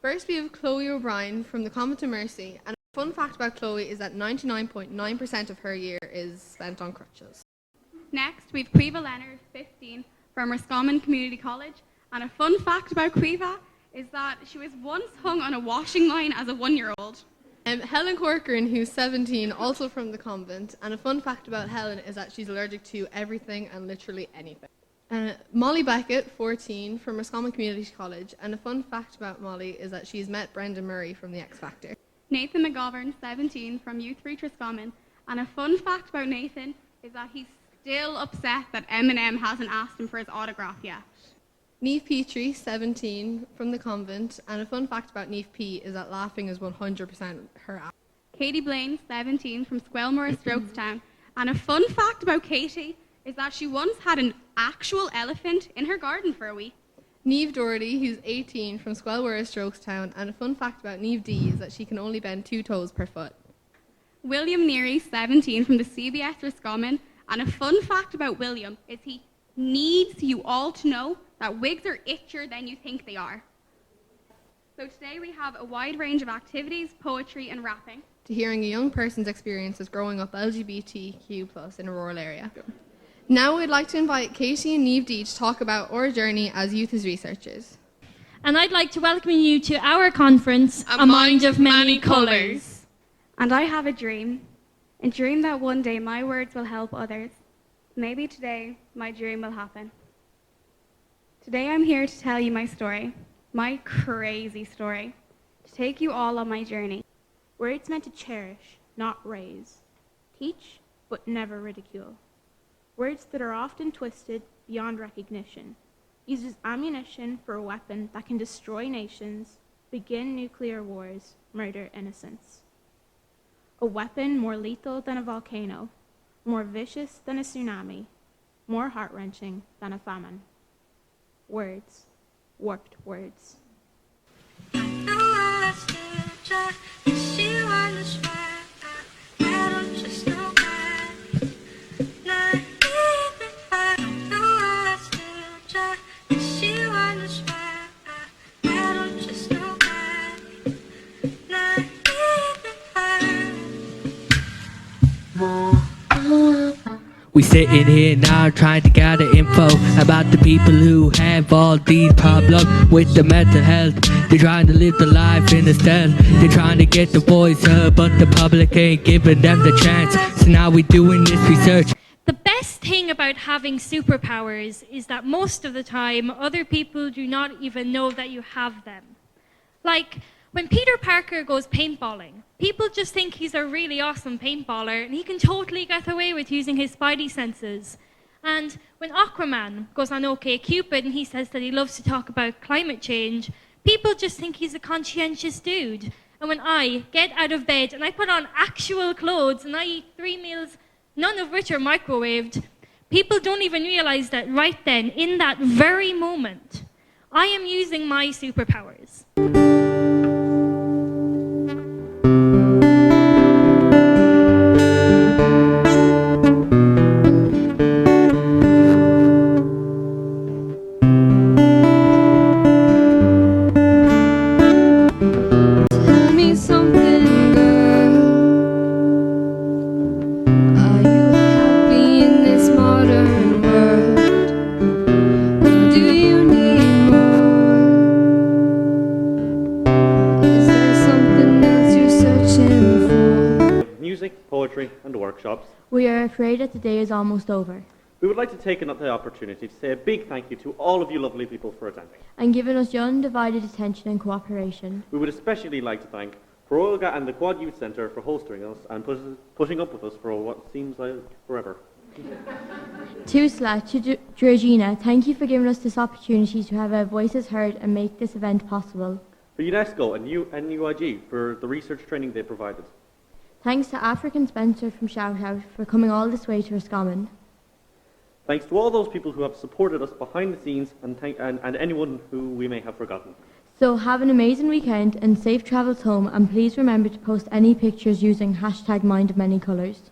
First, we have Chloe O'Brien from the Convent of Mercy, and a fun fact about Chloe is that 99.9% of her year is spent on crutches. Next, we have Quiva Leonard, 15, from Roscommon Community College, and a fun fact about Quiva is that she was once hung on a washing line as a 1-year-old. Helen Corcoran, who's 17, also from the convent, and a fun fact about Helen is that she's allergic to everything and literally anything. Molly Beckett, 14, from Roscommon Community College, and a fun fact about Molly is that she's met Brendan Murray from the X Factor. Nathan McGovern, 17, from Youth Reach Roscommon, and a fun fact about Nathan is that he's still upset that Eminem hasn't asked him for his autograph yet. Niamh Petrie, 17, from the convent, and a fun fact about Niamh P is that laughing is 100% her app. Katie Blaine, 17, from Squelmore, Strokestown, and a fun fact about Katie is that she once had an actual elephant in her garden for a week. Niamh Doherty, who's 18, from Squelmore, Strokestown, and a fun fact about Niamh D is that she can only bend 2 toes per foot. William Neary, 17, from the CBS Roscommon, and a fun fact about William is he needs you all to know that wigs are itchier than you think they are. So today we have a wide range of activities, poetry and rapping. To hearing a young person's experiences growing up LGBTQ+ in a rural area. Now we'd like to invite Katie and Niamh D to talk about our journey as youth as researchers. And I'd like to welcome you to our conference, A Mind of Many Colours. And I have a dream that one day my words will help others. Maybe today my dream will happen. Today I'm here to tell you my story, my crazy story, to take you all on my journey. Words meant to cherish, not raise. Teach, but never ridicule. Words that are often twisted beyond recognition, used as ammunition for a weapon that can destroy nations, begin nuclear wars, murder innocents. A weapon more lethal than a volcano, more vicious than a tsunami, more heart-wrenching than a famine. Words, warped words. We sitting here now trying to gather info about the people who have all these problems with the mental health. They're trying to live the life in a stealth. They're trying to get the voice heard, but the public ain't giving them the chance. So now we're doing this research. The best thing about having superpowers is that most of the time other people do not even know that you have them. Like when Peter Parker goes paintballing, people just think he's a really awesome paintballer and he can totally get away with using his spidey senses. And when Aquaman goes on OkCupid and he says that he loves to talk about climate change, people just think he's a conscientious dude. And when I get out of bed and I put on actual clothes and I eat 3 meals, none of which are microwaved, people don't even realize that right then, in that very moment, I am using my superpowers. Poetry and workshops. We are afraid that the day is almost over. We would like to take another opportunity to say a big thank you to all of you lovely people for attending. And giving us your undivided attention and cooperation. We would especially like to thank Foróige and the Quad Youth Centre for hosting us and putting up with us for what seems like forever. Tusla, to Georgina, thank you for giving us this opportunity to have our voices heard and make this event possible. For UNESCO and UIG for the research training they provided. Thanks to African Spencer from Shoutout for coming all this way to Roscommon. Thanks to all those people who have supported us behind the scenes and anyone who we may have forgotten. So have an amazing weekend and safe travels home, and please remember to post any pictures using #MindOfManyColours.